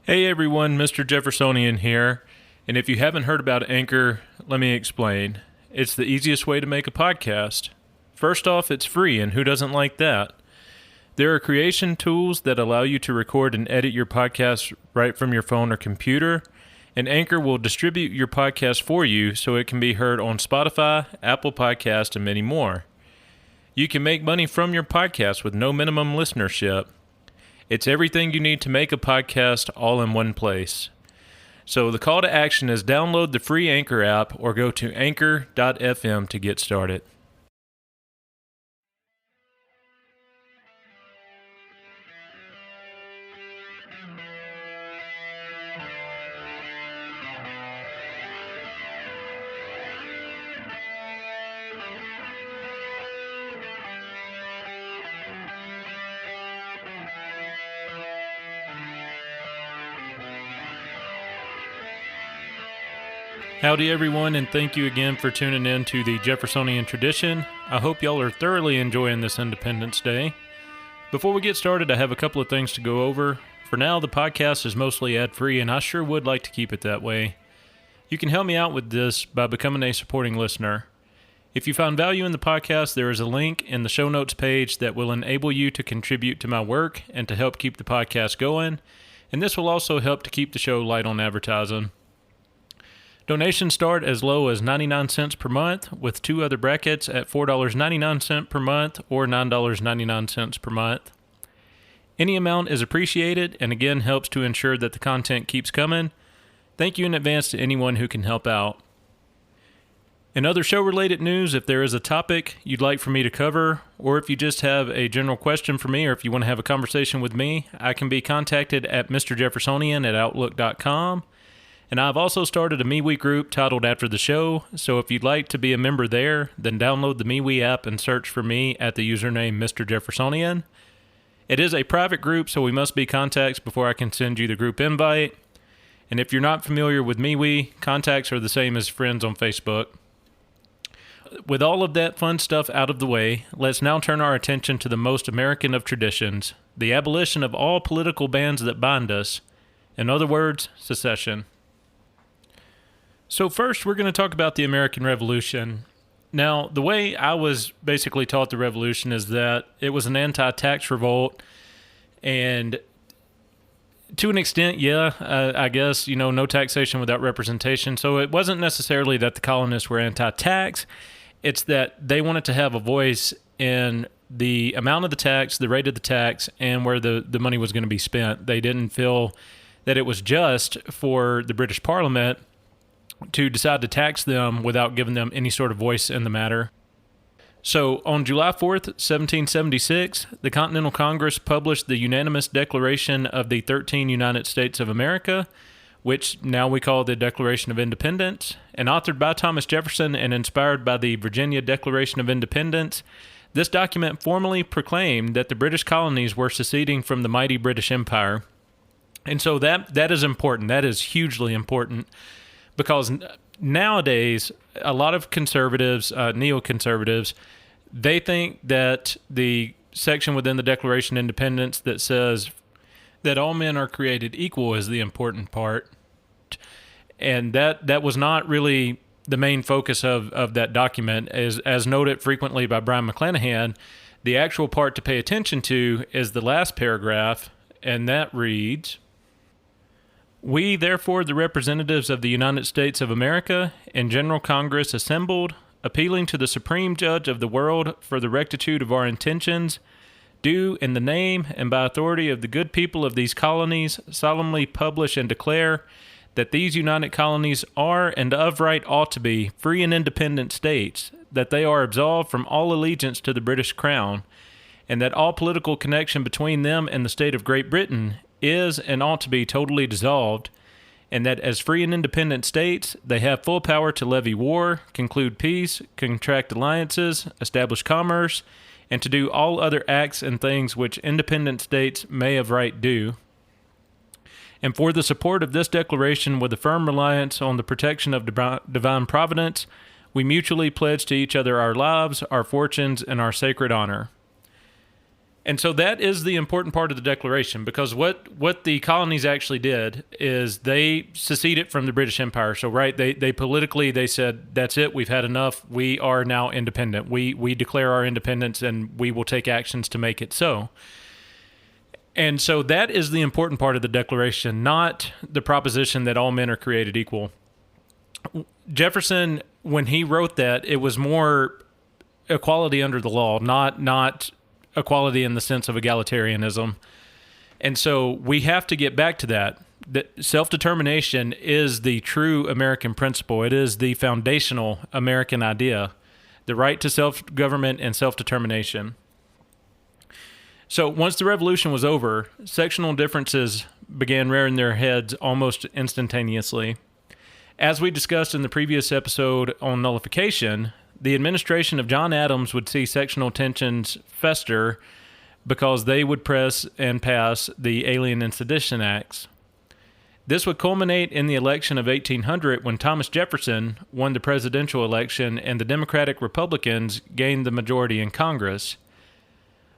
Hey everyone, Mr. Jeffersonian here, and if you haven't heard about Anchor, let me explain. It's the easiest way to make a podcast. First off, it's free, and who doesn't like that? There are creation tools that allow you to record and edit your podcast right from your phone or computer, and Anchor will distribute your podcast for you so it can be heard on Spotify, Apple Podcasts, and many more. You can make money from your podcast with no minimum listenership. It's everything you need to make a podcast all in one place. So the call to action is download the free Anchor app or go to anchor.fm to get started. Howdy everyone, and thank you again for tuning in to the Jeffersonian Tradition. I hope y'all are thoroughly enjoying this Independence Day. Before we get started, I have a couple of things to go over. For now, the podcast is mostly ad-free, and I sure would like to keep it that way. You can help me out with this by becoming a supporting listener. If you found value in the podcast, there is a link in the show notes page that will enable you to contribute to my work and to help keep the podcast going, and this will also help to keep the show light on advertising. Donations start as low as 99 cents per month, with two other brackets at $4.99 per month or $9.99 per month. Any amount is appreciated and again helps to ensure that the content keeps coming. Thank you in advance to anyone who can help out. In other show-related news, if there is a topic you'd like for me to cover, or if you just have a general question for me, or if you want to have a conversation with me, I can be contacted at mrjeffersonian@outlook.com. And I've also started a MeWe group titled After the Show, so if you'd like to be a member there, then download the MeWe app and search for me at the username Mr. Jeffersonian. It is a private group, so we must be contacts before I can send you the group invite. And if you're not familiar with MeWe, contacts are the same as friends on Facebook. With all of that fun stuff out of the way, let's now turn our attention to the most American of traditions, the abolition of all political bands that bind us. In other words, secession. So first, we're going to talk about the American Revolution. Now, the way I was basically taught the Revolution is that it was an anti-tax revolt, and to an extent, I guess, no taxation without representation. So it wasn't necessarily that the colonists were anti-tax. It's that they wanted to have a voice in the amount of the tax, the rate of the tax, and where the money was going to be spent. They didn't feel that it was just for the British Parliament to decide to tax them without giving them any sort of voice in the matter. So on July 4th, 1776, the Continental Congress published the unanimous Declaration of the 13 United States of America, which now we call the Declaration of Independence, and authored by Thomas Jefferson and inspired by the Virginia Declaration of Independence. This document formally proclaimed that the British colonies were seceding from the mighty British Empire. And so that is important. That is hugely important. Because nowadays, a lot of conservatives, neoconservatives, they think that the section within the Declaration of Independence that says that all men are created equal is the important part. And that was not really the main focus of that document. As noted frequently by Brian McClanahan, the actual part to pay attention to is the last paragraph, and that reads, "We, therefore, the representatives of the United States of America and General Congress assembled, appealing to the Supreme Judge of the world for the rectitude of our intentions, do, in the name and by authority of the good people of these colonies, solemnly publish and declare that these united colonies are and of right ought to be free and independent states, that they are absolved from all allegiance to the British Crown, and that all political connection between them and the state of Great Britain is and ought to be totally dissolved, and that as free and independent states, they have full power to levy war, conclude peace, contract alliances, establish commerce, and to do all other acts and things which independent states may of right do. And for the support of this declaration with a firm reliance on the protection of divine providence, we mutually pledge to each other our lives, our fortunes, and our sacred honor." And so that is the important part of the Declaration, because what the colonies actually did is they seceded from the British Empire. So, right, they politically, they said, that's it, we've had enough, we are now independent. We declare our independence, and we will take actions to make it so. And so that is the important part of the Declaration, not the proposition that all men are created equal. Jefferson, when he wrote that, it was more equality under the law, not equality in the sense of egalitarianism. And so we have to get back to that. That self-determination is the true American principle. It is the foundational American idea, the right to self-government and self-determination. So once the revolution was over, sectional differences began rearing their heads almost instantaneously. As we discussed in the previous episode on nullification, the administration of John Adams would see sectional tensions fester because they would press and pass the Alien and Sedition Acts. This would culminate in the election of 1800 when Thomas Jefferson won the presidential election and the Democratic Republicans gained the majority in Congress.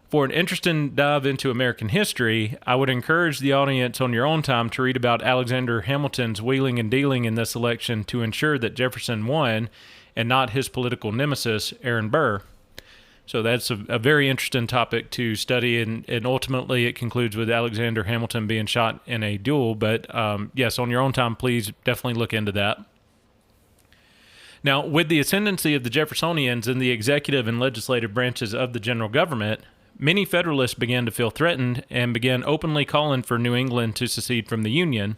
For an interesting dive into American history, I would encourage the audience on your own time to read about Alexander Hamilton's wheeling and dealing in this election to ensure that Jefferson won and not his political nemesis, Aaron Burr. So that's a very interesting topic to study, and ultimately it concludes with Alexander Hamilton being shot in a duel. But yes, on your own time, please definitely look into that. Now, with the ascendancy of the Jeffersonians in the executive and legislative branches of the general government, many Federalists began to feel threatened and began openly calling for New England to secede from the Union.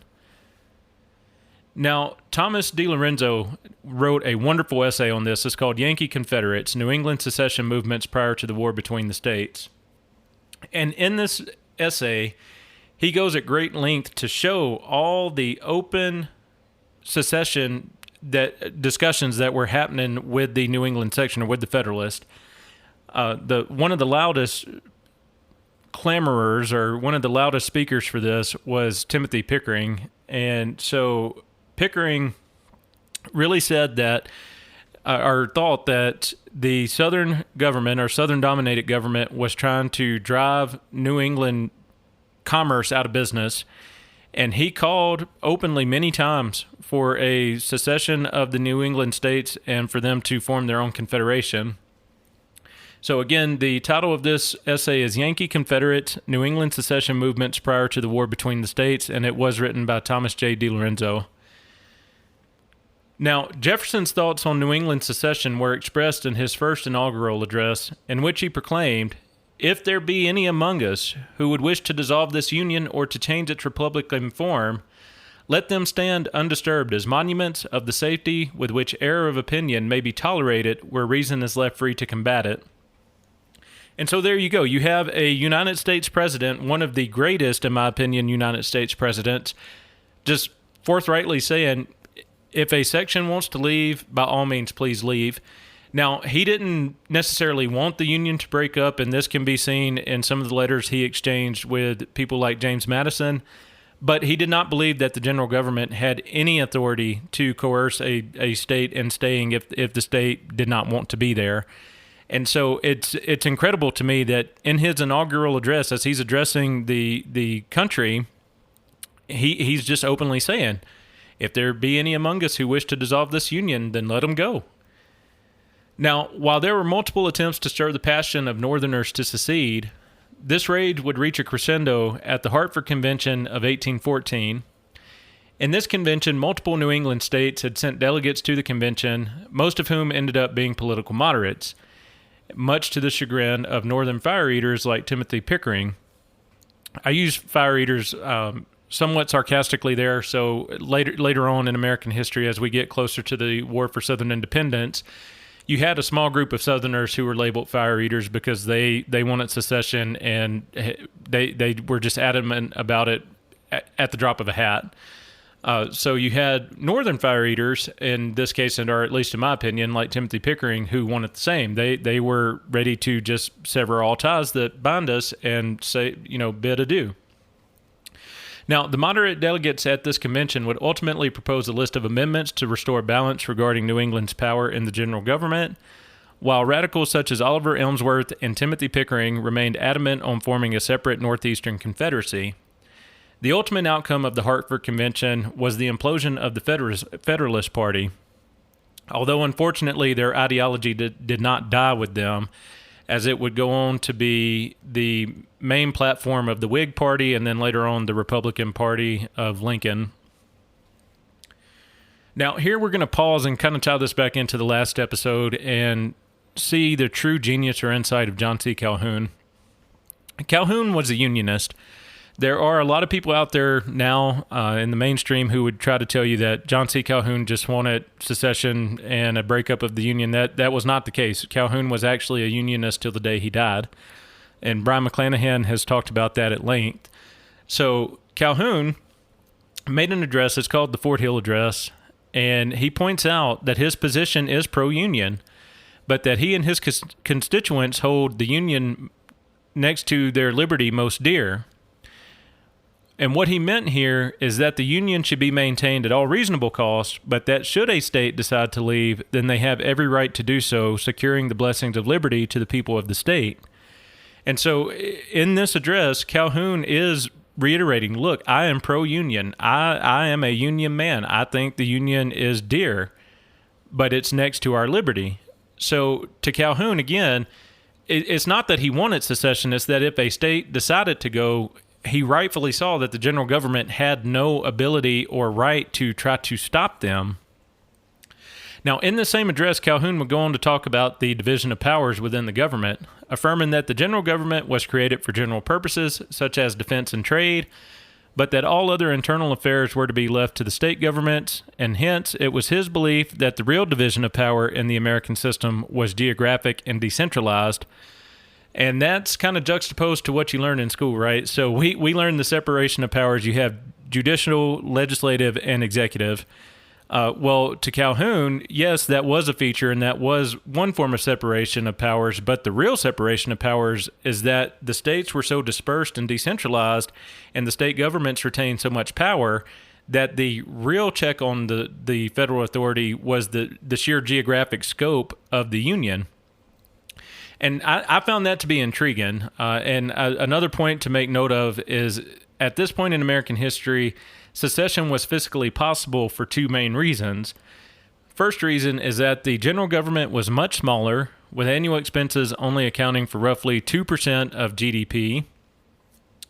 Now, Thomas DiLorenzo wrote a wonderful essay on this. It's called Yankee Confederates, New England Secession Movements Prior to the War Between the States. And in this essay, he goes at great length to show all the open secession discussions that were happening with the New England section, or with the Federalists. One of the loudest clamorers, or one of the loudest speakers for this, was Timothy Pickering. And so Pickering really said that, or thought that the Southern government, or Southern-dominated government, was trying to drive New England commerce out of business. And he called openly many times for a secession of the New England states and for them to form their own confederation. So again, the title of this essay is Yankee Confederates, New England Secession Movements Prior to the War Between the States, and it was written by Thomas J. DiLorenzo. Now, Jefferson's thoughts on New England secession were expressed in his first inaugural address, in which he proclaimed, "If there be any among us who would wish to dissolve this union or to change its republican form, let them stand undisturbed as monuments of the safety with which error of opinion may be tolerated where reason is left free to combat it." And so there you go. You have a United States president, one of the greatest, in my opinion, United States presidents, just forthrightly saying, if a section wants to leave, by all means, please leave. Now, he didn't necessarily want the Union to break up, and this can be seen in some of the letters he exchanged with people like James Madison, but he did not believe that the general government had any authority to coerce a state in staying if the state did not want to be there. And so it's incredible to me that in his inaugural address, as he's addressing the country, he's just openly saying, if there be any among us who wish to dissolve this union, then let them go. Now, while there were multiple attempts to stir the passion of Northerners to secede, this rage would reach a crescendo at the Hartford Convention of 1814. In this convention, multiple New England states had sent delegates to the convention, most of whom ended up being political moderates, much to the chagrin of Northern fire eaters like Timothy Pickering. I use fire eaters somewhat sarcastically there, so later on in American history, as we get closer to the War for Southern Independence, you had a small group of Southerners who were labeled fire eaters because they wanted secession, and they were just adamant about it at the drop of a hat. So you had Northern fire eaters in this case, or at least in my opinion, like Timothy Pickering, who wanted the same. They were ready to just sever all ties that bind us and say, bid adieu. Now, the moderate delegates at this convention would ultimately propose a list of amendments to restore balance regarding New England's power in the general government. while radicals such as Oliver Elmsworth and Timothy Pickering remained adamant on forming a separate Northeastern Confederacy. The ultimate outcome of the Hartford Convention was the implosion of the Federalist Party, although unfortunately their ideology did not die with them, as it would go on to be the main platform of the Whig Party and then later on the Republican Party of Lincoln. Now, here we're going to pause and kind of tie this back into the last episode and see the true genius or insight of John C. Calhoun. Calhoun was a Unionist. There are a lot of people out there now in the mainstream who would try to tell you that John C. Calhoun just wanted secession and a breakup of the Union. That was not the case. Calhoun was actually a Unionist till the day he died. And Brian McClanahan has talked about that at length. So Calhoun made an address. It's called the Fort Hill Address. And he points out that his position is pro-Union, but that he and his constituents hold the Union next to their liberty most dear. And what he meant here is that the Union should be maintained at all reasonable cost, but that should a state decide to leave, then they have every right to do so, securing the blessings of liberty to the people of the state. And so in this address, Calhoun is reiterating, look, I am pro-Union. I am a Union man. I think the Union is dear, but it's next to our liberty. So to Calhoun, again, it's not that he wanted secession. It's that if a state decided to go, he rightfully saw that the general government had no ability or right to try to stop them. Now, in the same address, Calhoun would go on to talk about the division of powers within the government, affirming that the general government was created for general purposes, such as defense and trade, but that all other internal affairs were to be left to the state governments, and hence it was his belief that the real division of power in the American system was geographic and decentralized. And that's kind of juxtaposed to what you learn in school, right? So we learn the separation of powers. You have judicial, legislative, and executive. Well, to Calhoun, yes, that was a feature, and that was one form of separation of powers, but the real separation of powers is that the states were so dispersed and decentralized, and the state governments retained so much power, that the real check on the federal authority was the sheer geographic scope of the Union. And I found that to be intriguing. And another point to make note of is, at this point in American history, secession was fiscally possible for two main reasons. First reason is that the general government was much smaller, with annual expenses only accounting for roughly 2% of GDP.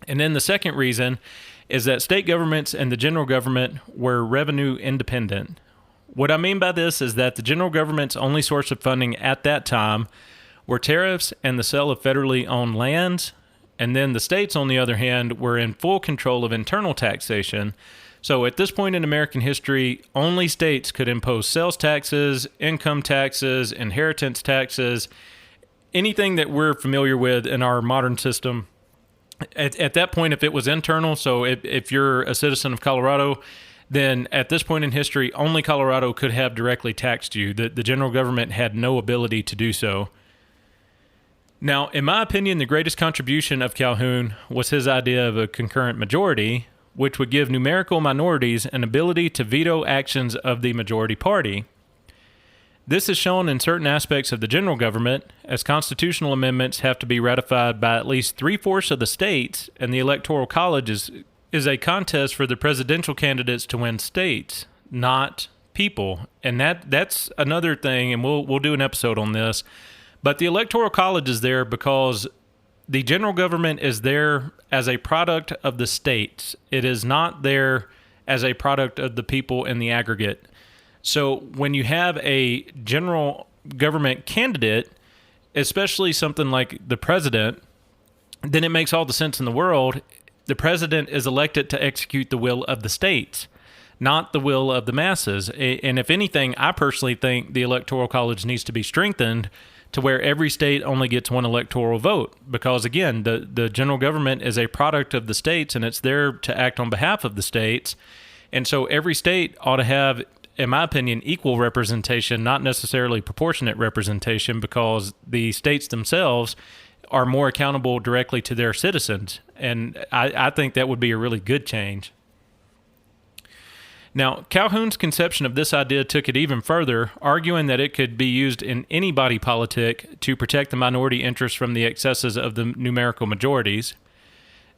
And then the second reason is that state governments and the general government were revenue independent. What I mean by this is that the general government's only source of funding at that time were tariffs and the sale of federally owned lands. And then the states, on the other hand, were in full control of internal taxation. So at this point in American history, only states could impose sales taxes, income taxes, inheritance taxes, anything that we're familiar with in our modern system. At that point, if it was internal, so if you're a citizen of Colorado, then at this point in history, only Colorado could have directly taxed you. The general government had no ability to do so. Now, in my opinion, the greatest contribution of Calhoun was his idea of a concurrent majority, which would give numerical minorities an ability to veto actions of the majority party. This is shown in certain aspects of the general government, as constitutional amendments have to be ratified by at least 3/4 of the states, and the Electoral College is a contest for the presidential candidates to win states, not people. And that's another thing, and we'll do an episode on this. But the Electoral College is there because the general government is there as a product of the states. It is not there as a product of the people in the aggregate. So when you have a general government candidate, especially something like the president, then it makes all the sense in the world. The president is elected to execute the will of the states, not the will of the masses. And if anything, I personally think the Electoral College needs to be strengthened to where every state only gets one electoral vote. Because again, the general government is a product of the states, and it's there to act on behalf of the states. And so every state ought to have, in my opinion, equal representation, not necessarily proportionate representation, because the states themselves are more accountable directly to their citizens. And I think that would be a really good change. Now, Calhoun's conception of this idea took it even further, arguing that it could be used in any body politic to protect the minority interests from the excesses of the numerical majorities.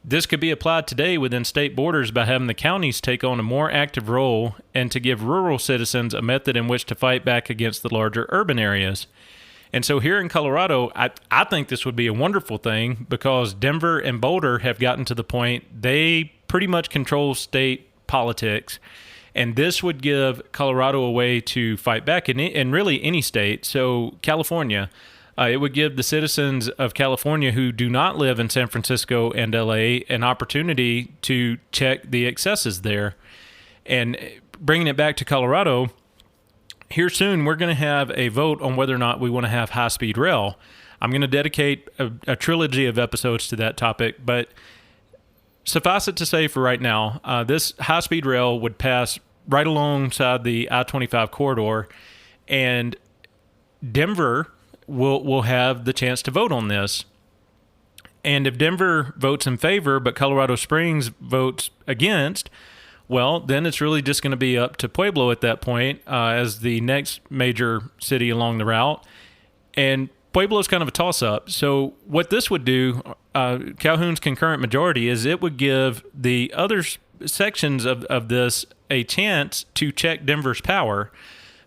This could be applied today within state borders by having the counties take on a more active role and to give rural citizens a method in which to fight back against the larger urban areas. And so here in Colorado, I think this would be a wonderful thing because Denver and Boulder have gotten to the point they pretty much control state politics. And this would give Colorado a way to fight back in really any state. So California, it would give the citizens of California who do not live in San Francisco and LA an opportunity to check the excesses there. And bringing it back to Colorado, here soon we're going to have a vote on whether or not we want to have high-speed rail. I'm going to dedicate a trilogy of episodes to that topic, but suffice it to say for right now, this high-speed rail would pass right alongside the I-25 corridor, and Denver will have the chance to vote on this. And if Denver votes in favor, but Colorado Springs votes against, well, then it's really just going to be up to Pueblo at that point as the next major city along the route. And Pueblo is kind of a toss-up. So what this would do, Calhoun's concurrent majority, is it would give the other sections of this a chance to check Denver's power.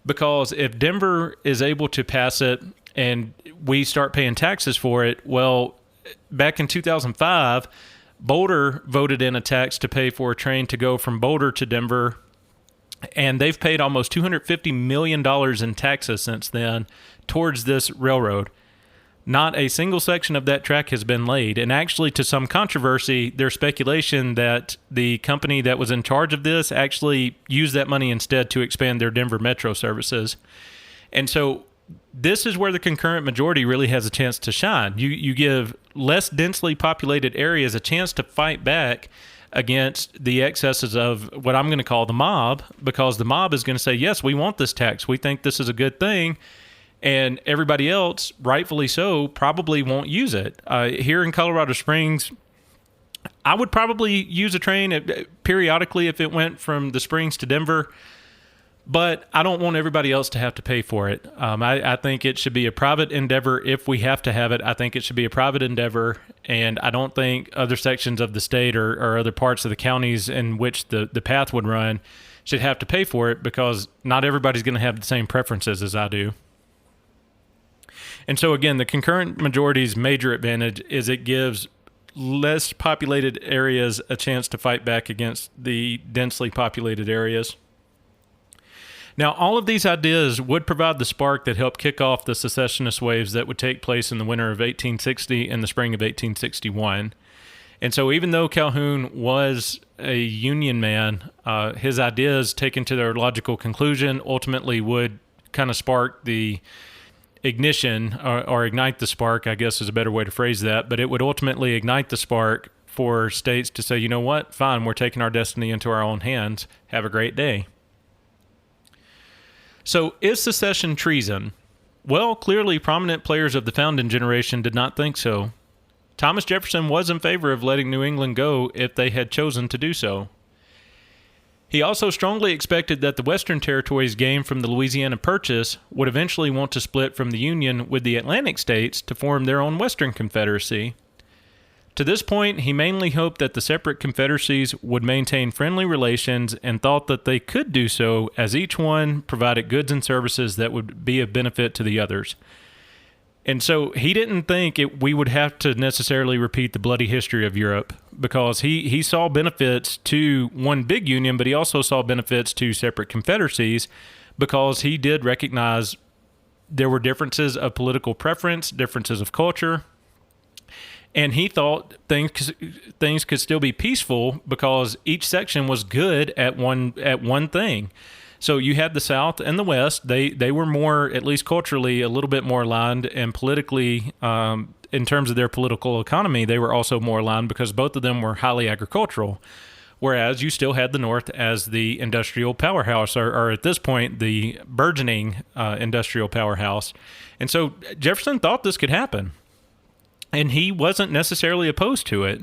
Because if Denver is able to pass it and we start paying taxes for it, well, back in 2005, Boulder voted in a tax to pay for a train to go from Boulder to Denver, and they've paid almost $250 million in taxes since then towards this railroad. Not a single section of that track has been laid, and actually to some controversy, there's speculation that the company that was in charge of this actually used that money instead to expand their Denver metro services. And so this is where the concurrent majority really has a chance to shine. You give less densely populated areas a chance to fight back against the excesses of what I'm going to call the mob, because the mob is going to say, yes, we want this tax. We think this is a good thing. And everybody else, rightfully so, probably won't use it. Here in Colorado Springs, I would probably use a train periodically if it went from the Springs to Denver. But I don't want everybody else to have to pay for it. I think it should be a private endeavor if we have to have it. I think it should be a private endeavor, and I don't think other sections of the state or other parts of the counties in which the path would run should have to pay for it, because not everybody's going to have the same preferences as I do. And so again, the concurrent majority's major advantage is it gives less populated areas a chance to fight back against the densely populated areas. Now, all of these ideas would provide the spark that helped kick off the secessionist waves that would take place in the winter of 1860 and the spring of 1861. And so even though Calhoun was a Union man, his ideas taken to their logical conclusion ultimately would kind of spark the ignition or ignite the spark, I guess is a better way to phrase that. But it would ultimately ignite the spark for states to say, you know what, fine, we're taking our destiny into our own hands. Have a great day. So is secession treason? Well, clearly prominent players of the founding generation did not think so. Thomas Jefferson was in favor of letting New England go if they had chosen to do so. He also strongly expected that the Western territories gained from the Louisiana Purchase would eventually want to split from the Union with the Atlantic states to form their own Western Confederacy. To this point, he mainly hoped that the separate confederacies would maintain friendly relations and thought that they could do so as each one provided goods and services that would be of benefit to the others. And so he didn't think we would have to necessarily repeat the bloody history of Europe, because he saw benefits to one big union, but he also saw benefits to separate confederacies, because he did recognize there were differences of political preference, differences of culture. And he thought things could still be peaceful because each section was good at one thing. So you had the South and the West. They were more, at least culturally, a little bit more aligned, and politically, in terms of their political economy, they were also more aligned because both of them were highly agricultural. Whereas you still had the North as the industrial powerhouse, or at this point, the burgeoning industrial powerhouse. And so Jefferson thought this could happen, and he wasn't necessarily opposed to it.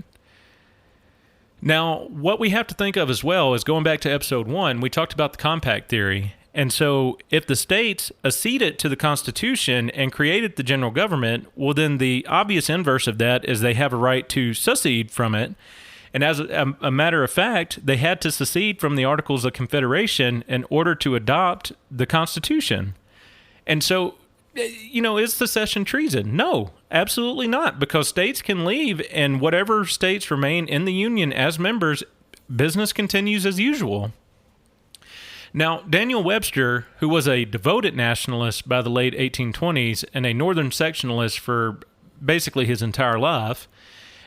Now, what we have to think of as well is going back to episode 1, we talked about the compact theory. And so if the states acceded to the Constitution and created the general government, well, then the obvious inverse of that is they have a right to secede from it. And as a matter of fact, they had to secede from the Articles of Confederation in order to adopt the Constitution. And so, is secession treason? No, absolutely not, because states can leave, and whatever states remain in the Union as members, business continues as usual. Now, Daniel Webster, who was a devoted nationalist by the late 1820s and a Northern sectionalist for basically his entire life,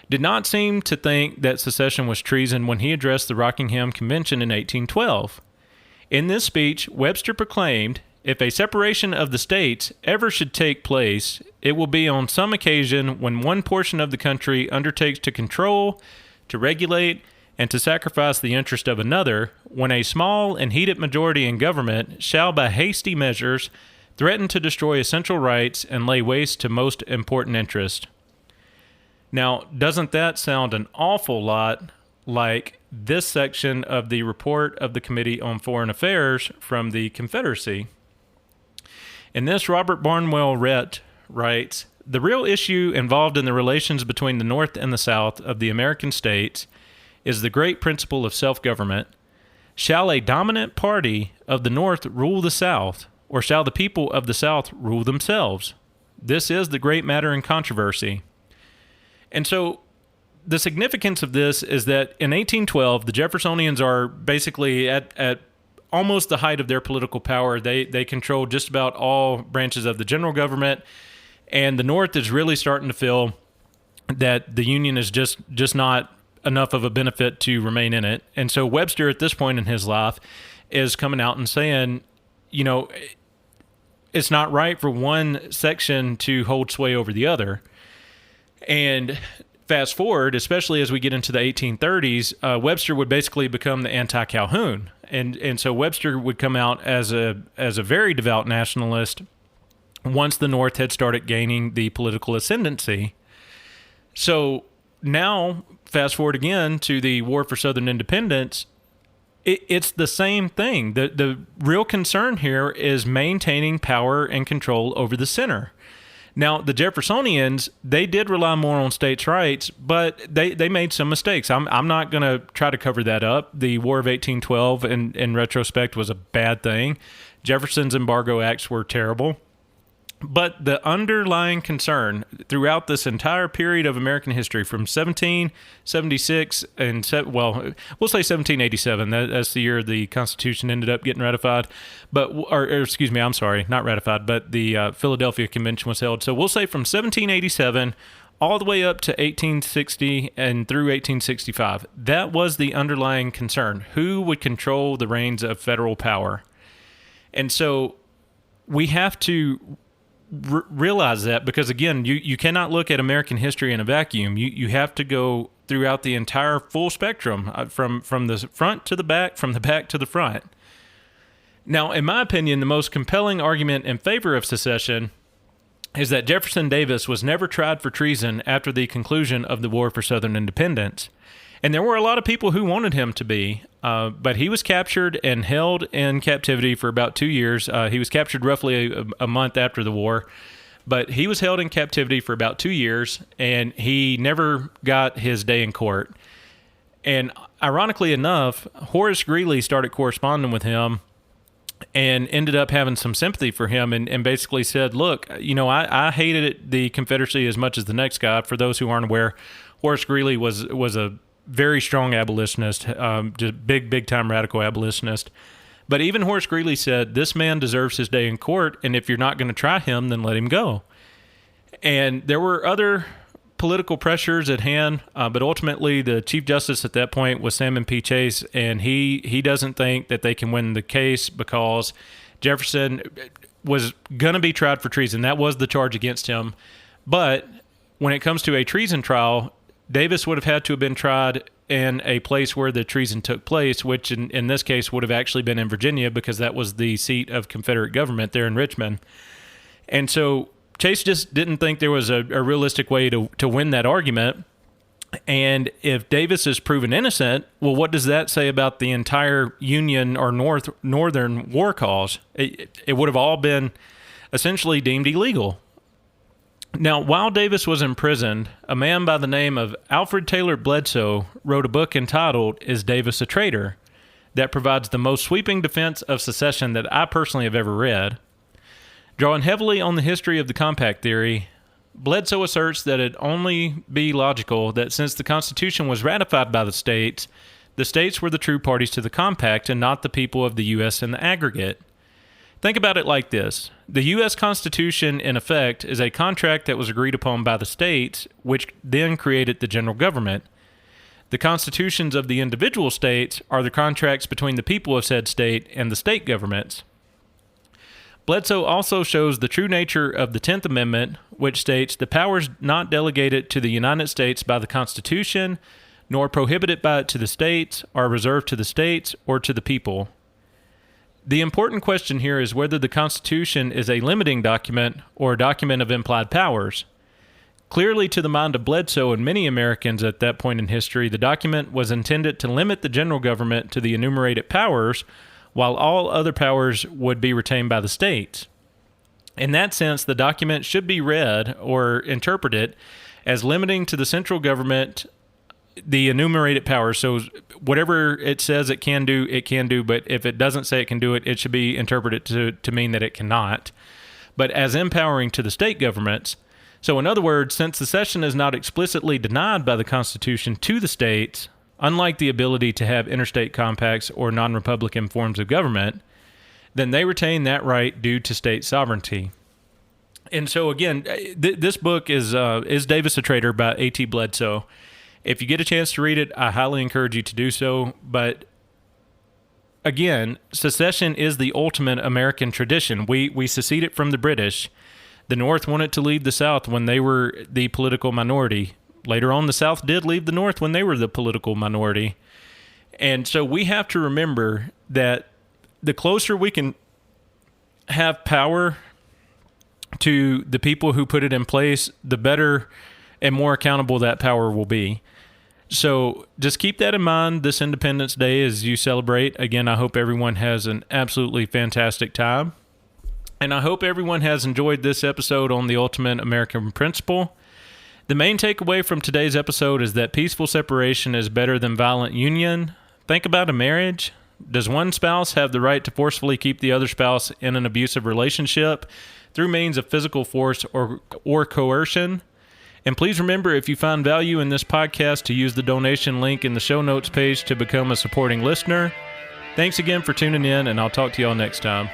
did not seem to think that secession was treason when he addressed the Rockingham Convention in 1812. In this speech, Webster proclaimed, "If a separation of the states ever should take place, it will be on some occasion when one portion of the country undertakes to control, to regulate, and to sacrifice the interest of another, when a small and heated majority in government shall by hasty measures threaten to destroy essential rights and lay waste to most important interests." Now, doesn't that sound an awful lot like this section of the report of the Committee on Foreign Affairs from the Confederacy? In this, Robert Barnwell Rhett writes, "The real issue involved in the relations between the North and the South of the American states is the great principle of self-government. Shall a dominant party of the North rule the South, or shall the people of the South rule themselves? This is the great matter in controversy." And so the significance of this is that in 1812, the Jeffersonians are basically at almost the height of their political power. They control just about all branches of the general government, and the North is really starting to feel that the Union is just not enough of a benefit to remain in it. And so Webster, at this point in his life, is coming out and saying, it's not right for one section to hold sway over the other. And fast forward, especially as we get into the 1830s, Webster would basically become the anti-Calhoun. And so Webster would come out as a very devout nationalist once the North had started gaining the political ascendancy. So now, fast forward again to the War for Southern Independence, it's the same thing. The real concern here is maintaining power and control over the center. Now, the Jeffersonians, they did rely more on states' rights, but they made some mistakes. I'm not going to try to cover that up. The War of 1812, in retrospect, was a bad thing. Jefferson's embargo acts were terrible. But the underlying concern throughout this entire period of American history from 1776 and, we'll say 1787, that's the year the Constitution ended up getting ratified, not ratified, but the Philadelphia Convention was held. So we'll say from 1787 all the way up to 1860 and through 1865, that was the underlying concern. Who would control the reins of federal power? And so we have to realize that, because again, you cannot look at American history in a vacuum. You have to go throughout the entire full spectrum, from the front to the back, from the back to the front. Now, in my opinion, the most compelling argument in favor of secession is that Jefferson Davis was never tried for treason after the conclusion of the War for Southern Independence. And there were a lot of people who wanted him to be, but he was captured and held in captivity for about 2 years. He was captured roughly a month after the war, but he was held in captivity for about 2 years, and he never got his day in court. And ironically enough, Horace Greeley started corresponding with him and ended up having some sympathy for him, and basically said, look, I hated the Confederacy as much as the next guy. For those who aren't aware, Horace Greeley was a very strong abolitionist, just big time radical abolitionist. But even Horace Greeley said, this man deserves his day in court, and if you're not going to try him, then let him go. And there were other political pressures at hand, but ultimately the Chief Justice at that point was Salmon P. Chase, and he doesn't think that they can win the case because Jefferson was going to be tried for treason. That was the charge against him. But when it comes to a treason trial, Davis would have had to have been tried in a place where the treason took place, which in this case would have actually been in Virginia, because that was the seat of Confederate government there in Richmond. And so Chase just didn't think there was a realistic way to win that argument. And if Davis is proven innocent, well, what does that say about the entire Union or Northern war cause? It would have all been essentially deemed illegal. Now, while Davis was imprisoned, a man by the name of Alfred Taylor Bledsoe wrote a book entitled Is Davis a Traitor? That provides the most sweeping defense of secession that I personally have ever read. Drawing heavily on the history of the compact theory, Bledsoe asserts that it only be logical that since the Constitution was ratified by the states were the true parties to the compact and not the people of the U.S. in the aggregate. Think about it like this. The U.S. Constitution, in effect, is a contract that was agreed upon by the states, which then created the general government. The constitutions of the individual states are the contracts between the people of said state and the state governments. Bledsoe also shows the true nature of the 10th Amendment, which states the powers not delegated to the United States by the Constitution, nor prohibited by it to the states, are reserved to the states or to the people. The important question here is whether the Constitution is a limiting document or a document of implied powers. Clearly, to the mind of Bledsoe and many Americans at that point in history, the document was intended to limit the general government to the enumerated powers, while all other powers would be retained by the states. In that sense, the document should be read or interpreted as limiting to the central government the enumerated powers. So whatever it says it can do, but if it doesn't say it can do it, it should be interpreted to mean that it cannot. But as empowering to the state governments. So in other words, since secession is not explicitly denied by the Constitution to the states, unlike the ability to have interstate compacts or non-republican forms of government, then they retain that right due to state sovereignty. And so again, this book is Davis a Traitor by A.T. Bledsoe. If you get a chance to read it, I highly encourage you to do so. But again, secession is the ultimate American tradition. We seceded from the British. The North wanted to leave the South when they were the political minority. Later on, the South did leave the North when they were the political minority. And so we have to remember that the closer we can have power to the people who put it in place, the better and more accountable that power will be. So just keep that in mind this Independence Day as you celebrate. Again, I hope everyone has an absolutely fantastic time. And I hope everyone has enjoyed this episode on the Ultimate American Principle. The main takeaway from today's episode is that peaceful separation is better than violent union. Think about a marriage. Does one spouse have the right to forcefully keep the other spouse in an abusive relationship through means of physical force or coercion? And please remember, if you find value in this podcast, to use the donation link in the show notes page to become a supporting listener. Thanks again for tuning in, and I'll talk to y'all next time.